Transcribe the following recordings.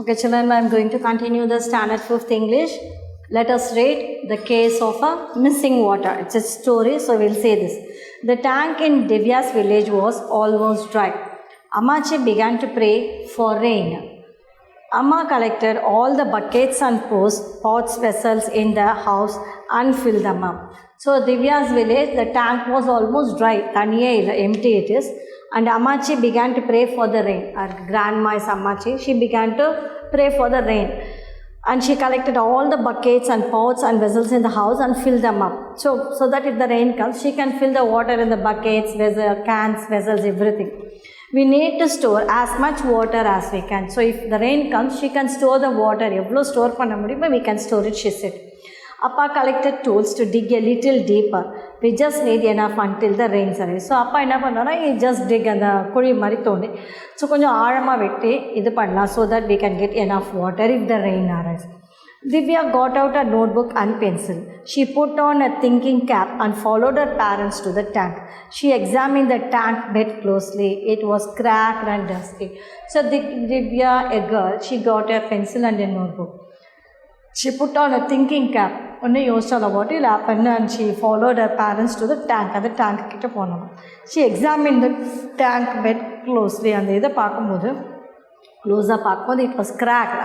Okay, children, I am going to continue the standard 5th English. Let us read the case of a missing water. It's a story, so we'll say this. The tank in Divya's village was almost dry. Ammachi began to pray for rain. Amma collected all the buckets and pots, vessels in the house and filled them up. So Divya's village, the tank was almost dry, empty it is. And Ammachi began to pray for the rain. Her grandma is Ammachi. She began to pray for the rain. And she collected all the buckets and pots and vessels in the house and filled them up. So that if the rain comes, she can fill the water in the buckets, cans, vessels, everything. We need to store as much water as we can. So if the rain comes, she can store the water. Evlo store panna mudiyuma, we can store it, she said. Appa collected tools to dig a little deeper. We just need enough until the rains arrives. So Appa enna pannara, he just dig and the kuri mari thondi. So konjam aazhama vetti idu pannalam so that we can get enough water if the rain arrives. Divya got out a notebook and pencil. She put on a thinking cap and followed her parents to the tank. She examined the tank bed closely. It was cracked and dusty. So Divya, a girl, she got a pencil and a notebook. She put on a thinking cap. What will happen, and she followed her parents to the tank. And the tank she examined the tank bed closely and the closer it was cracked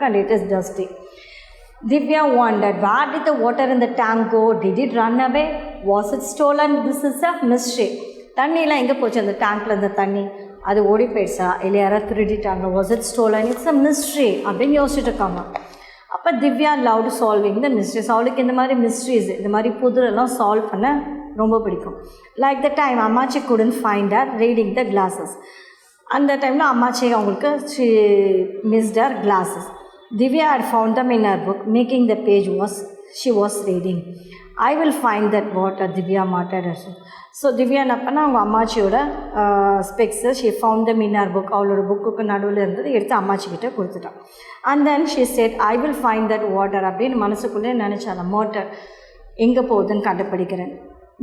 and it is dusty. Divya wondered, where did the water in the tank go? Did it run away? Was it stolen? This is a mystery. Tanni la enga pochu and the tank la the tanni adu odi poicha illa yara thiruditaanga. Was it stolen? It's a mystery. Abin yositukama. அப்போ Divya loved solving த mysteries. அவளுக்கு இந்த மாதிரி mysteries இந்த மாதிரி புதிரெல்லாம் solve பண்ண ரொம்ப பிடிக்கும். Like the time அம்மாச்சி couldn't find her reading the classes. அந்த டைமில் அம்மாச்சி அவங்களுக்கு she missed her classes. Divya had found them in her book making the page she was reading. I will find that water Divya matted her. So Divya என்ன பண்ணால் அவங்க அம்மாச்சியோட specs she found them in her book, அவளோட புக்குக்கு நடுவில் இருந்தது எடுத்து அம்மாச்சிக்கிட்ட கொடுத்துட்டான். And then she said I will find that water அப்படின்னு மனசுக்குள்ளே நினச்சாங்க. வாட்டர் எங்கே போகுதுன்னு கண்டுபிடிக்கிறேன்.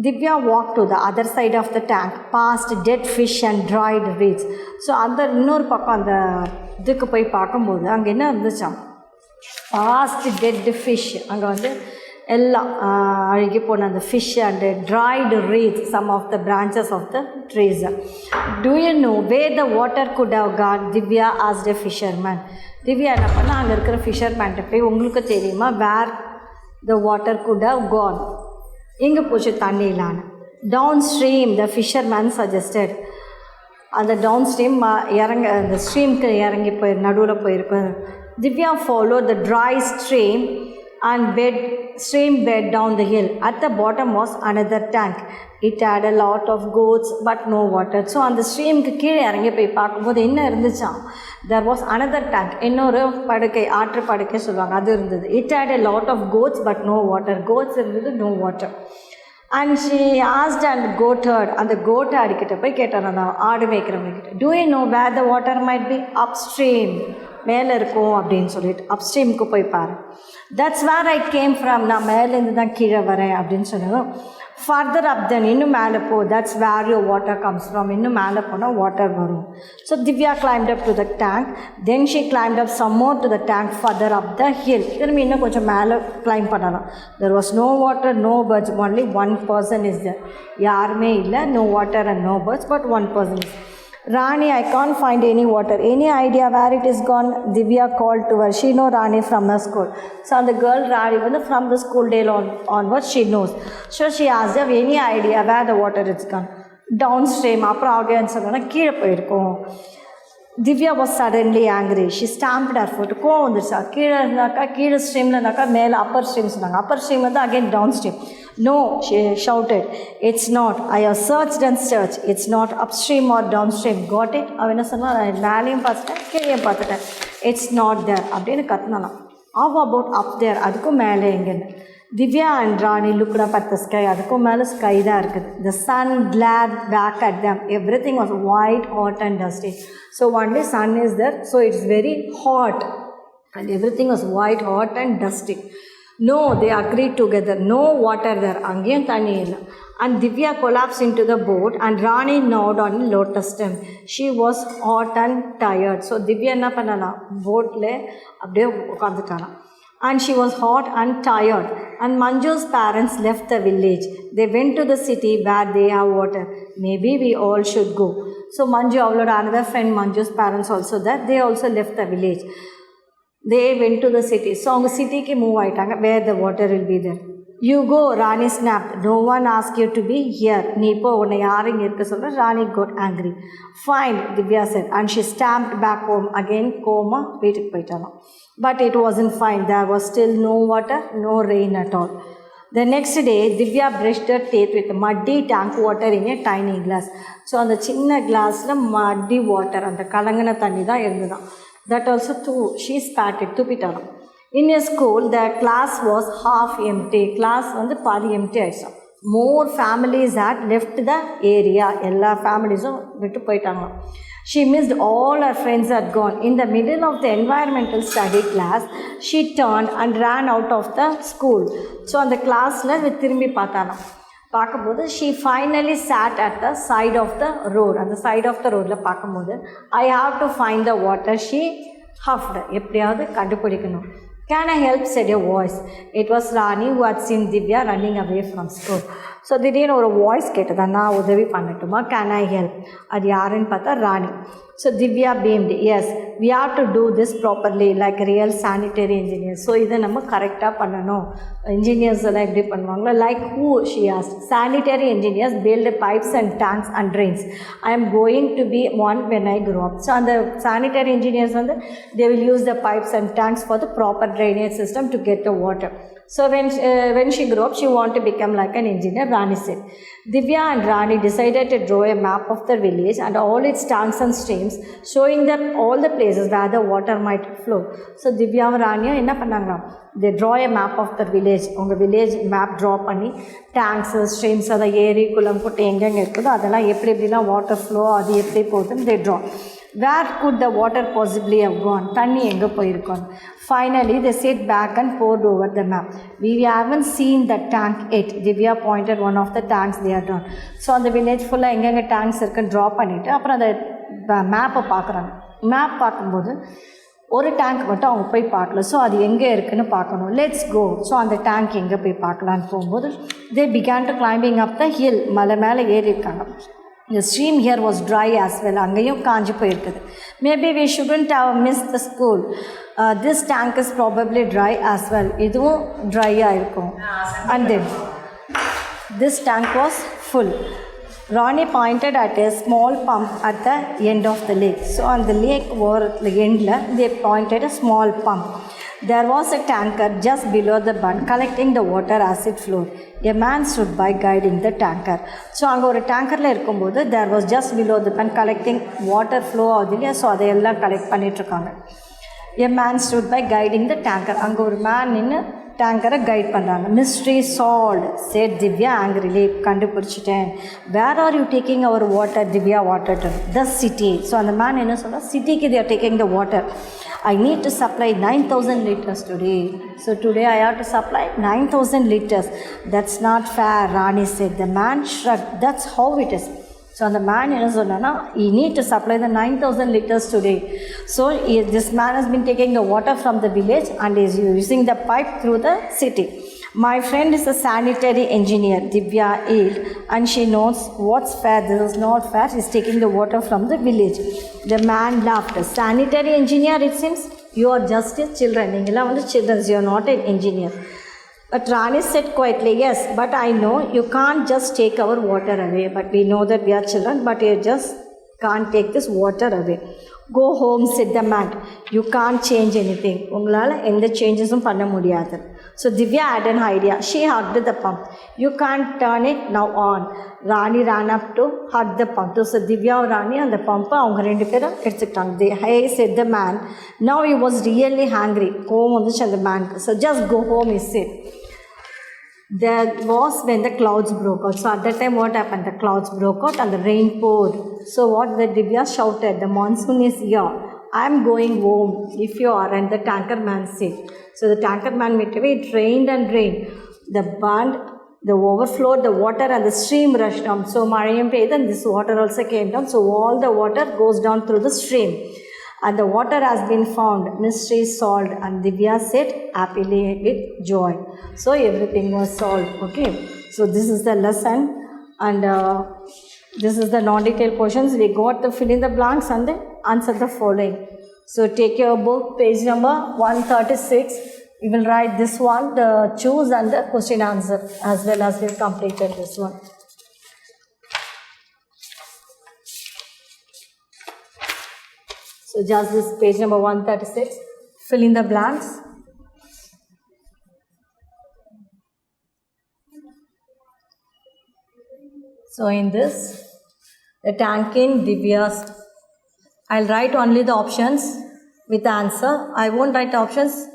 Divya walk to the other side of the tank past dead fish and dried reeds. So அந்த இன்னொரு பக்கம் அந்த இதுக்கு போய் பார்க்கும்போது அங்கே என்ன இருந்துச்சான், பாஸ்ட் டெட் ஃபிஷ். அங்கே வந்து எல்லாம் அழுகி போன அந்த fish and dried reeds some of the branches of the trees. Do you know where the water could have got? Divya asked a fisherman. Divya என்ன பண்ணால் அங்கே இருக்கிற ஃபிஷர்மேன்ட்ட போய் உங்களுக்கு தெரியுமா where the water could have gone, எங்கே போச்சு தண்ணியிலான்னு. Downstream the fisherman suggested. அந்த டவுன் ஸ்ட்ரீம் அந்த ஸ்ட்ரீம்க்கு இறங்கி நடுவில் போயிருக்கும். Divya follow the dry stream and stream bed down the hill. At the bottom was another tank. It had a lot of goats but no water. So அந்த ஸ்ட்ரீமுக்கு கீழே இறங்கி போய் பார்க்கும்போது என்ன இருந்துச்சா, there was another tank. இன்னொரு படுக்கை, ஆற்று படுக்கை சொல்லுவாங்க, அது இருந்தது. It had a lot of goats but no water. Goats இருந்தது, no water. And she asked and goat herd, அந்த goat herdக்கிட்ட போய் கேட்டார், அந்த ஆடு மேய்க்கிறவங்க கிட்ட, do you know where the water might be? Upstream, மேலே இருக்கும் அப்படின்னு சொல்லிட்டு அப்ஸ்ட்ரீமுக்கு போய் பாரு. That's where I came from, நான் மேலேருந்து தான் கீழே வரேன் அப்படின்னு சொன்னதும். ஃபர்தர் அப் தென், இன்னும் மேலே போ, that's where your water comes from, இன்னும் மேலே போனால் வாட்டர் வரும். So Divya climbed up to the tank. Then she climbed up some more to the tank further up the hill. திரும்பி இன்னும் கொஞ்சம் மேலே கிளைம் பண்ணலாம். There was no water, no birds, only one person is there. யாருமே இல்லை, no water and no birds, but one person is. Rani, I can't find any water. Any idea where it is gone? Divya called to her. She know Rani from her school. So the girl Rani, from the school day onwards, she knows. So she asked her, any idea where the water is gone? Downstream. அப்புறம் ஆகேன்னு சொன்னா கீழே போயிருக்கோம். Divya was suddenly angry. She stamped her foot. கோவம் வந்துருச்சா, கீழே இருந்தாக்கா கீழே ஸ்ட்ரீமில் இருந்தாக்கா மேலே அப்பர் ஸ்ட்ரீம் சொன்னாங்க. அப்பர் ஸ்ட்ரீம் வந்து again downstream. No, she shouted. It's not. I have searched and searched. It's not upstream or downstream. Got it? அவன் என்ன சொன்னா, நான் மேலேயும் பார்த்துட்டேன் கீழேயும் பார்த்துட்டேன். It's not there அப்படின்னு கத்துனாலாம். How about up there? அதுக்கும் மேலே எங்கன்னு. Divya and Rani looked up at the sky. அதுக்கும் மேலே ஸ்கை தான் இருக்குது. The sun glared back at them. Everything was white, hot and dusty. So one day sun is there, so it's very hot and everything was white, hot and dusty. No, they agreed together. No water there. அங்கேயும் தண்ணி இல்லை. And Divya collapsed into the boat and Rani gnawed on a lotus stem. She was hot and tired. So Divya என்ன பண்ணலாம், போட்டில் அப்படியே உட்காந்துட்டாலாம். And she was hot and tired. And Manju's parents left the village. They went to the city where they have water. Maybe we all should go. So Manju, avloda another friend, Manju's parents also there. They also left the village. They went to the city. So அவங்க சிட்டிக்கு move ஆயிட்டாங்க, where the water will be there. You go, Rani snapped. No one asked you to be here. நீ இப்போ உன்னை யாரும் இங்கே இருக்க சொல்ற. Rani got angry. Fine, Divya said. And she stamped back home. Again, coma வீட்டுக்கு போயிட்டாலாம். But it wasn't fine. There was still no water, no rain at all. The next day, Divya brushed her teeth with muddy tank water in a tiny glass. So அந்த சின்ன கிளாஸில் muddy water, அந்த கலங்கின தண்ணி தான் இருந்துதான். That also too, she spat it, துப்பிட்டாலும். In a school, the class was half empty. Class வந்து பாதி empty ஆயிடுச்சு. More families had left the area. எல்லா ஃபேமிலிஸும் விட்டு போயிட்டாங்க. She missed all her friends had gone. In the middle of the environmental study class, she turned and ran out of the school. So அந்த கிளாஸில் திரும்பி பார்த்தாலாம். பார்க்கும்போது she finally sat at the side of the road. அந்த side of the roadல பார்க்கும்போது I have to find the water, she huffed. எப்படியாவது கண்டுபிடிக்கணும். Can I help, said a voice. It was Rani who had seen Divya running away from school. So திடீர்னு ஒரு voice கேட்டதா, நான் உதவி பண்ணட்டுமா, கேன் ஐ ஹெல்ப். அது யாருன்னு பார்த்தா ராணி. So Divya beamed. Yes, we have to do this properly like real sanitary engineers. So இதை நம்ம கரெக்டாக பண்ணணும். இன்ஜினியர்ஸ் எல்லாம் எப்படி பண்ணுவாங்களோ, like who, she asked. Sanitary engineers build pipes and tanks and drains. I am going to be one when I grow up. So அந்த sanitary engineers வந்து they will use the pipes and tanks for the proper drainage system to get the water. So when she grew up, she wanted to become like an engineer, Rani said. Divya and Rani decided to draw a map of the village and all its tanks and streams, showing them all the places where the water might flow. So Divya and Rani என்ன பண்ணாங்களா, they draw a map of the village. உங்கள் village map draw பண்ணி tanks, streams, அதை ஏரி குளம் குட்டை எங்கெங்கே இருக்குதோ அதெல்லாம் எப்படி எப்படிலாம் water flow, அது எப்படி போகுதுன்னு they draw. Where could the water possibly have gone? தண்ணி எங்கே போயிருக்கோம். Finally, they sat back and pored over the map. We haven't seen the tank yet. Divya pointed one of the tanks they had drawn. So, அந்த village ஃபுல்லாக எங்கெங்கே tanks இருக்குன்னு draw பண்ணிவிட்டு அப்புறம் அந்த மேப்பை பார்க்குறாங்க. மேப் பார்க்கும்போது ஒரு டேங்க் மட்டும் அவங்க போய் பார்க்கல. ஸோ அது எங்கே இருக்குதுன்னு பார்க்கணும். Let's go. ஸோ அந்த டேங்க் எங்கே போய் பார்க்கலான்னு போகும்போது they began to climbing up the hill. மலை மேலே ஏறி இருக்காங்க. The stream here was dry as well. அங்கேயும் காஞ்சி போயிருக்குது. Maybe we shouldn't have missed the school. This tank is probably dry as well. இதுவும் ட்ரையாக இருக்கும். And then this tank was full. Rani pointed at a small pump at the end of the lake. So on the lake or the endல they pointed a small pump. There was a tanker just below the bund collecting the water as it flowed. A man stood by guiding the tanker. So அங்கே ஒரு டேங்கரில் இருக்கும்போது there was just below the bund collecting water flow ஆகுது இல்லையா. So அதையெல்லாம் collect பண்ணிகிட்ருக்காங்க. A man stood by guiding the tanker. அங்கே ஒரு man நின்று டேங்கரை கைட் பண்ணுறாங்க. Mystery solved, said Divya angrily. கண்டுபிடிச்சிட்டேன். Where are you taking our water? Divya watered the city. So அந்த மேன் என்ன சொல்கிறார், சிட்டிக்கு they are taking the water. I need to supply 9,000 liters today. So today I have to supply 9,000 liters. That's not fair, Rani said. The man shrugged. That's how it is. So அந்த man என்ன சொன்னான்னா, you need to supply the 9,000 liters today. So this man has been taking the water from the village and is using the pipe through the city. My friend is a sanitary engineer, Divya yelled, and she knows what's fair. This is not fair. She's taking the water from the village. The man laughed. Sanitary engineer, it seems? You are just a children. நீங்களாம் வந்து children. You are not an engineer. But Rani said quietly, yes, but I know you can't just take our water away. But we know that we are children, but you just can't take this water away. Go home, said the man. You can't change anything. உங்களால் எந்த சேஞ்சஸும் பண்ண முடியாது. So Divya had an idea. She hugged the pump. You can't turn it now on. Rani ran up to hug the pump. So Divya and Rani and the pump அவங்க ரெண்டு பேரும் எடுத்துக்கிட்டாங்க. Hey, said the man. Now he was really hungry. கோவம் வந்துச்சு அந்த மேனுக்கு. So just go home, he said. There was when the clouds broke out. So at that time what happened? The clouds broke out and the rain poured. So what the Divya shouted, the monsoon is here. I'm going home if you are. And the tanker man said. So the tanker man went away. It rained and rained. The band, the overflowed, the water and the stream rushed down. So Mariam paid, and this water also came down. So all the water goes down through the stream. And the water has been found, mystery solved. And Divya said happily with joy. So everything was solved. Okay. So this is the lesson. And this is the non-detailed portions. We got the fill in the blanks and then answer the following. So take your book, page number 136. We will write this one, the choose and the question answer, as well as we completed this one. So just this page number 136, fill in the blanks. So in this, the tank in Divya's, I'll write only the options with the answer. I won't write options.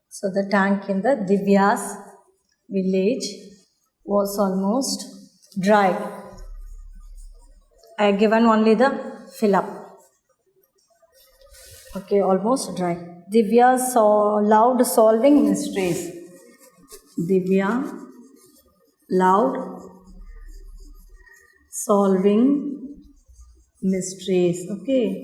So the tank in the Divya's village was almost dry. I have given only the fill up. Okay, almost dry. Divya loved solving mysteries. Divya loved solving mysteries. Okay.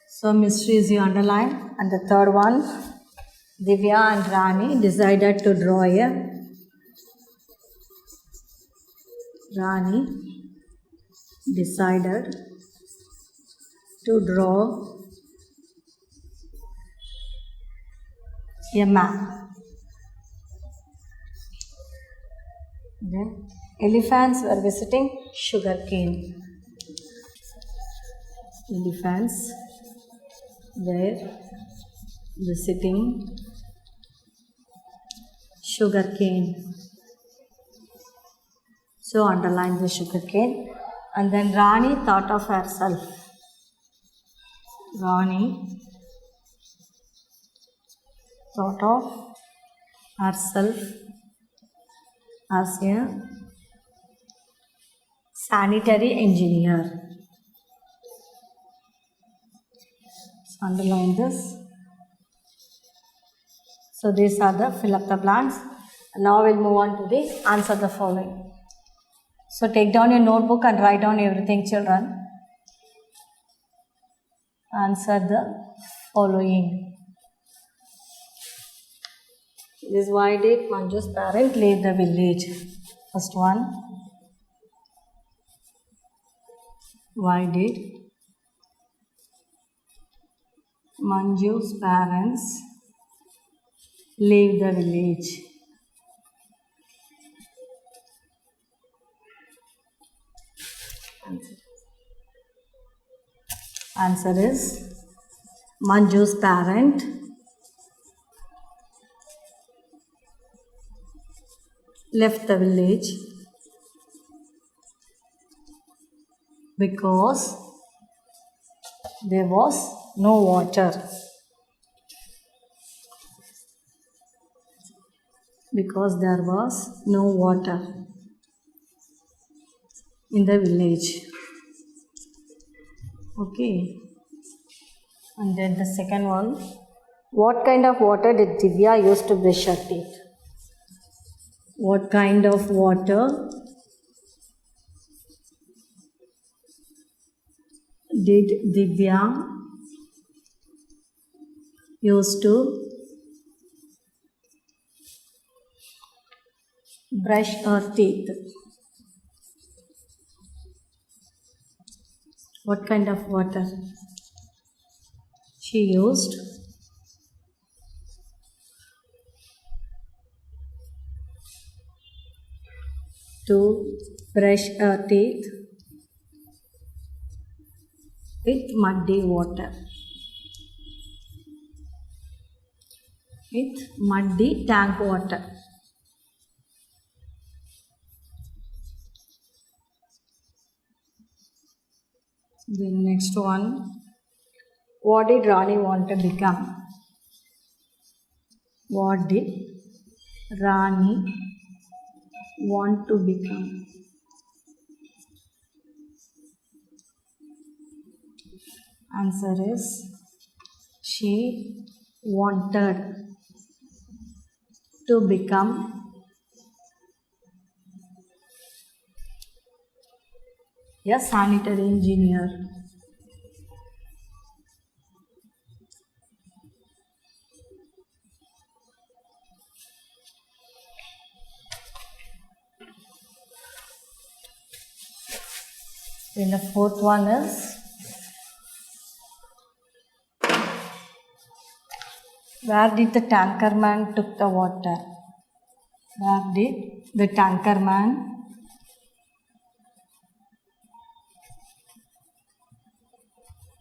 So mysteries you underline. And the third one, Divya and Rani decided to draw a Rani decided to draw a map. Then elephants were visiting sugarcane. Elephants were visiting sugarcane. So underline the sugarcane. And then Rani thought of herself. Rani thought of herself as a sanitary engineer. So underline this. So these are the fill up the blanks. And now we'll move on to the answer the following. So take down your notebook and write down everything, children. Answer the following. This is why did Manju's parent leave the village? First one. Why did Manju's parents leave the village? Answer is Manju's parent left the village because there was no water. Because there was no water in the village. Okay. And then the second one. What kind of water did Divya use to brush her teeth? What kind of water did Divya use to brush her teeth? What kind of water she used to brush her teeth? With muddy water. With muddy tank water. The next one. What did Rani want to become? What did Rani want to become? Answer is she wanted to become a sanitary engineer. Then the fourth one is, where did the tanker man took the water? Where did the tanker man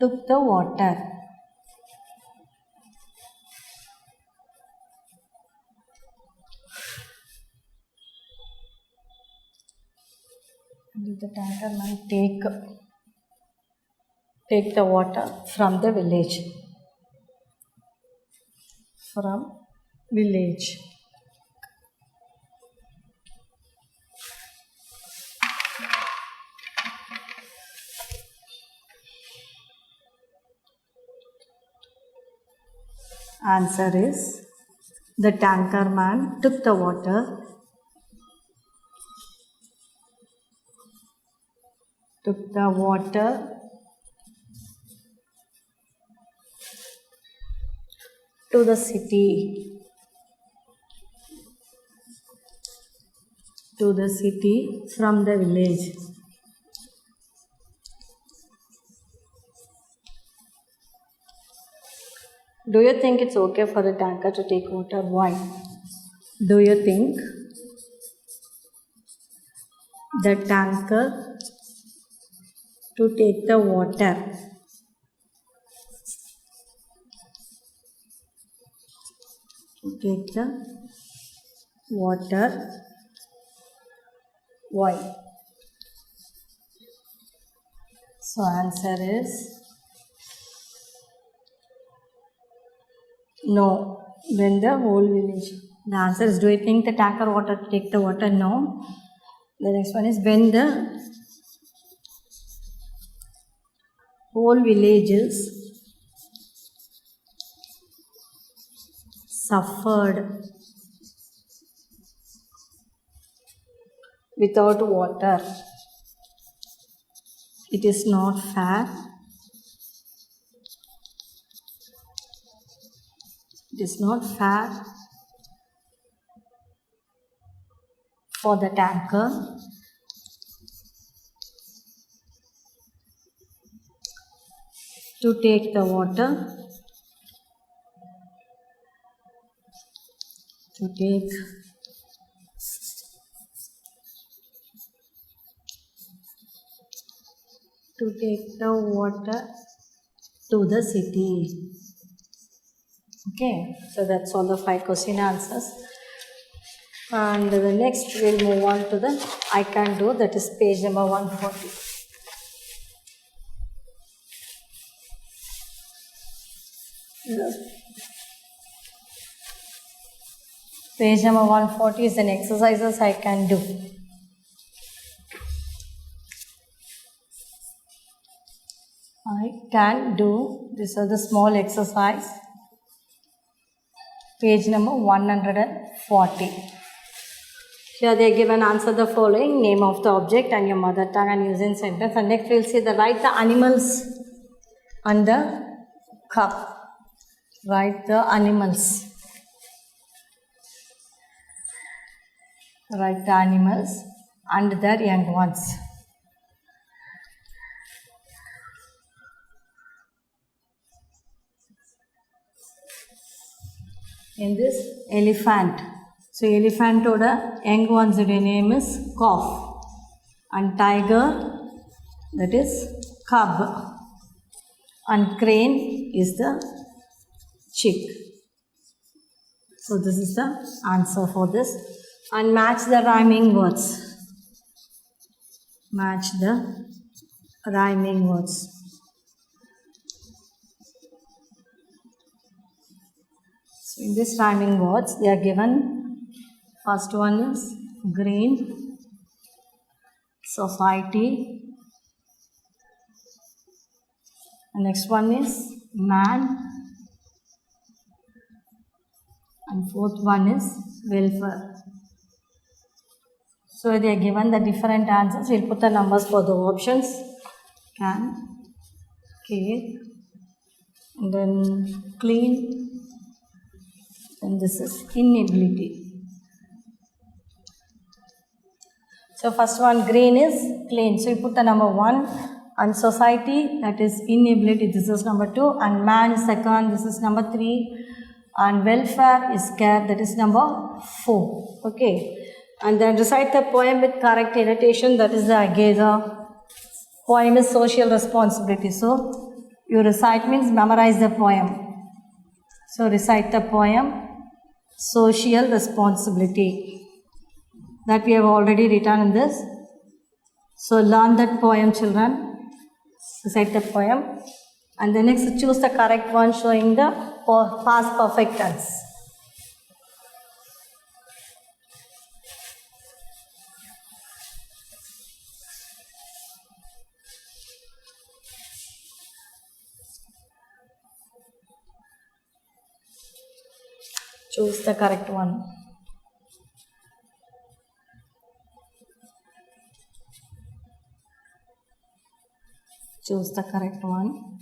took the water? Did the tanker man take the water from the village? From village. Answer is, the tanker man took the water to the city from the village. Do you think it's okay for a tanker to take water? Why? Do you think the tanker to take the water why? So answer is no. When the whole village. The answer is, do you think the tanker water to take the water? No. The next one is, when the whole villages suffered without water, it is not fair. It is not fair for the tanker to take the water to the city. Okay, so that's all the 5 question answers. And the next we'll move on to the I can do, that is page number 140. Page number 140 is an exercises I can do. I can do. These are the small exercise. Page number 140. Here they give an answer the following: name of the object and your mother tongue and use in sentence. And next we'll see the write the animals on the cup. Write the animals. Write the animals and their young ones. In this, elephant. So elephant oda young one's name is calf, and tiger, that is cub, and crane is the chick. So this is the answer for this. And match the rhyming words. Match the rhyming words. So in this rhyming words, they are given. First one is green, society, And next one is man. And fourth one is welfare. So they are given the different answers. We'll put the numbers for the options. Can, care, and then clean, and this is inability. So first one, green is clean. So you put the number 1, and society, that is inability, this is number 2, and man is second, this is number 3, and welfare is care, that is number 4. Okay. And then recite the poem with correct annotation, that is the Ageza. Poem is social responsibility. So you recite means memorize the poem. So recite the poem, social responsibility. That we have already written in this. So learn that poem, children. Recite the poem. And then next choose the correct one showing the past perfect tense. Choose the correct one. Choose the correct one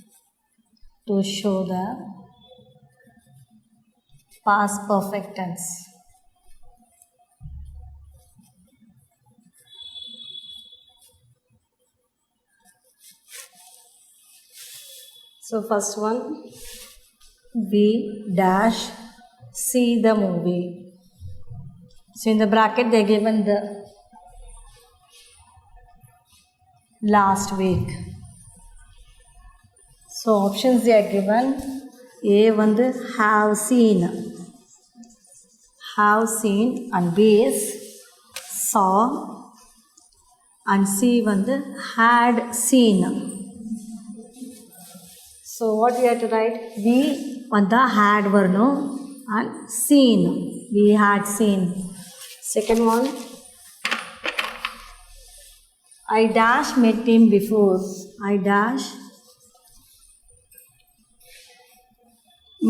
to show the past perfect tense. So first one, we dash see the movie. So in the bracket they are given the last week. So options they are given. A வந்து have seen, and B is saw, and C வந்து had seen. So what we have to write? We வந்து had வரணும் and seen. We had seen. Second one, I dash met him before. I dash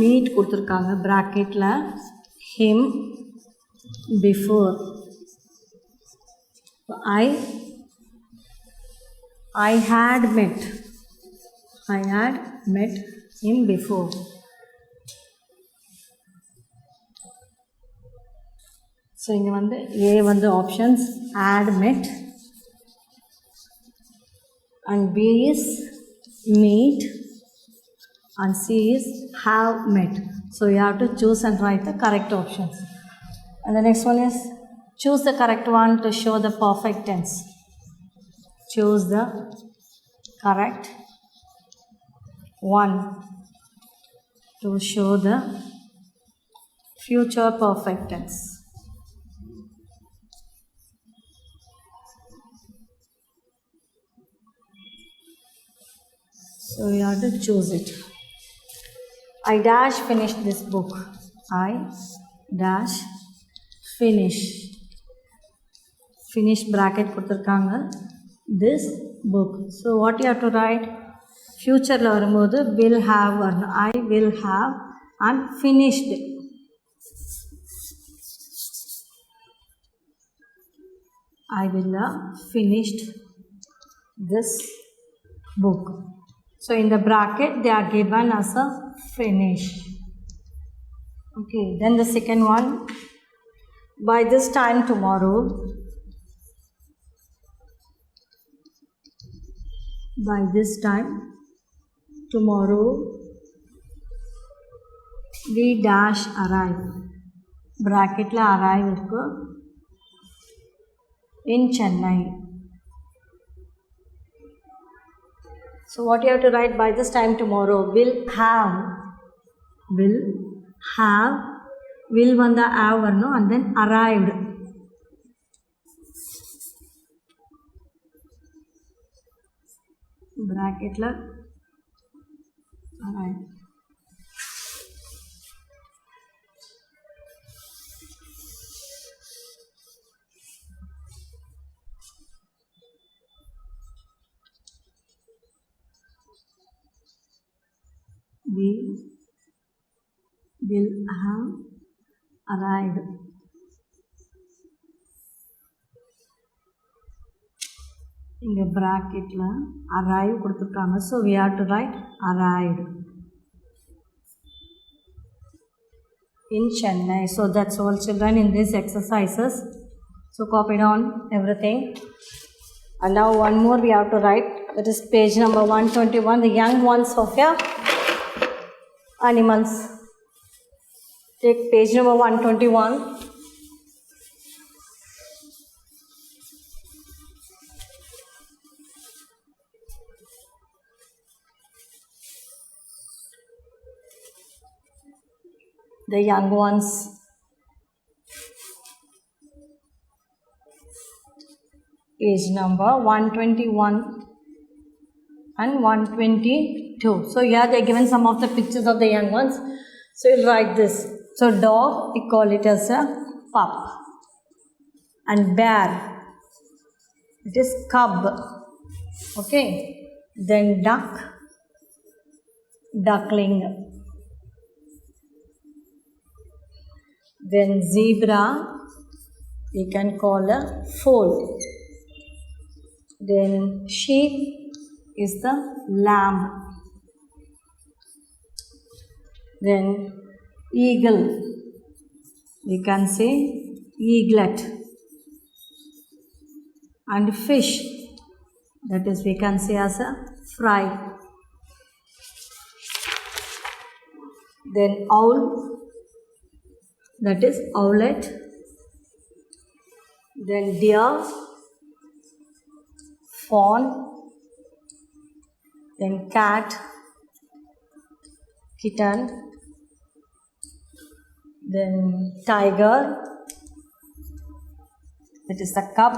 meet கொடுத்துருக்காங்க bracketல him before. I had met him before. So இங்க வந்து A வந்து options had met, and B is meet, and C is have met. So you have to choose and write the correct options. And the next one is choose the correct one to show the perfect tense. Choose the correct one to show the future perfect tense. So you have to choose it. I dash finish this book. I dash finish. Finish bracket கொடுத்துருக்காங்க. This book. So what you have to write? Futureல வரும்போது will have வரணும். I will have and finished. I will have finished this book. So in the bracket they are given as a finish. Okay, then the second one, by this time tomorrow. By this time tomorrow we dash arrive. Bracket la arrive irukku in Chennai. So what you have to write? By this time tomorrow will have will vanda have varno and then arrived. Bracket la arrived. we will have arrived. இங்கே ப்ராக்கெட்டில் arrive கொடுத்துருக்காங்க. So we have to write arrived in Chennai. So that's all children in these exercises. So copy down everything. And now one more we have to write. That is page number 121. The young ones of your animals. Take page number 121. The young ones. Page number 121 and 122. So here they are given some of the pictures of the young ones. So you'll write this. So dog, we call it as a pup. And bear, it is cub. Okay. Then duck, duckling. Then zebra, we can call a foal. Then sheep is the lamb. Then eagle, we can say eaglet. And fish, that is we can say as a fry. Then owl, that is owlet. Then deer, fawn. Then cat, kitten. Then tiger, that is the cub.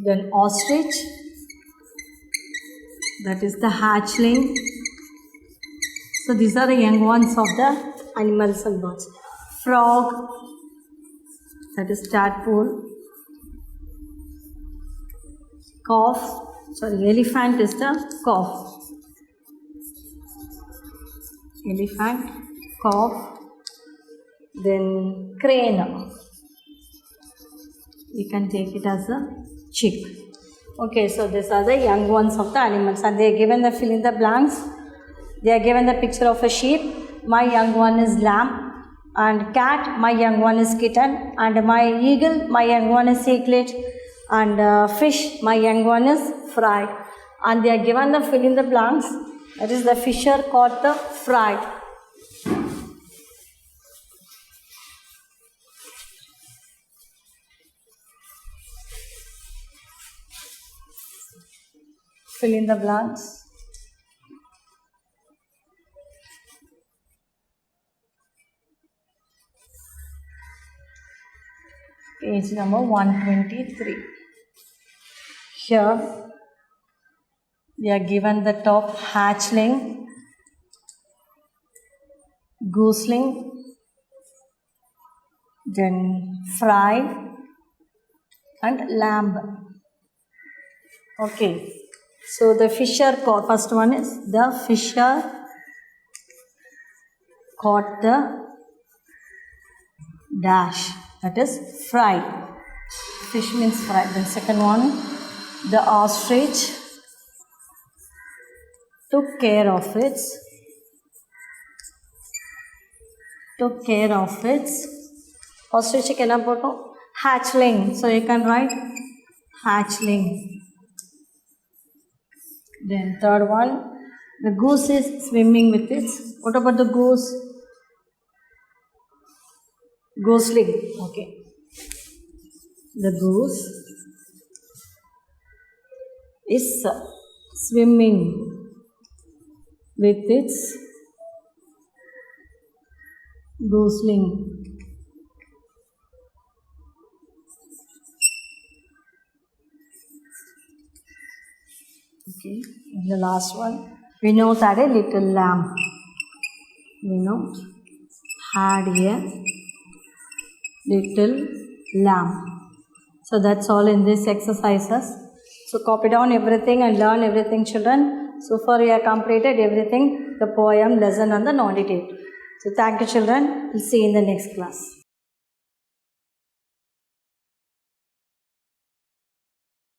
Then ostrich, that is the hatchling. So these are the young ones of the animals and birds. Frog, that is tadpole. Elephant is the calf. Elephant, calf. Then crane, we can take it as a chick. Okay, so these are the young ones of the animals, and they are given the fill in the blanks. They are given the picture of a sheep. My young one is lamb. And cat, my young one is kitten. And my eagle, my young one is eaglet. And fish, my young one is fry. And they are given the fill in the blanks. That is, the fisher caught the fry. Fill in the blanks. Page number 123. Here we are given the top hatchling, gooseling, then fry and lamb. Okay, so the fisher caught, first one is the fisher caught the dash, that is fry. Fish means fry. Then second one, the ostrich took care of its ostrich க்கு என்ன போட்டோம்? Hatchling. So you can write hatchling. Then third one, the goose is swimming with its, what about the goose? Gosling. Okay. The goose is swimming with its gosling. Okay. And the last one, Vinod had a little lamb. Vinod had a little lamb. So that's all in these exercises. So copy down everything and learn everything, children. So far you have completed everything, the poem, lesson and the non-dictate. So thank you children. We'll see you in the next class.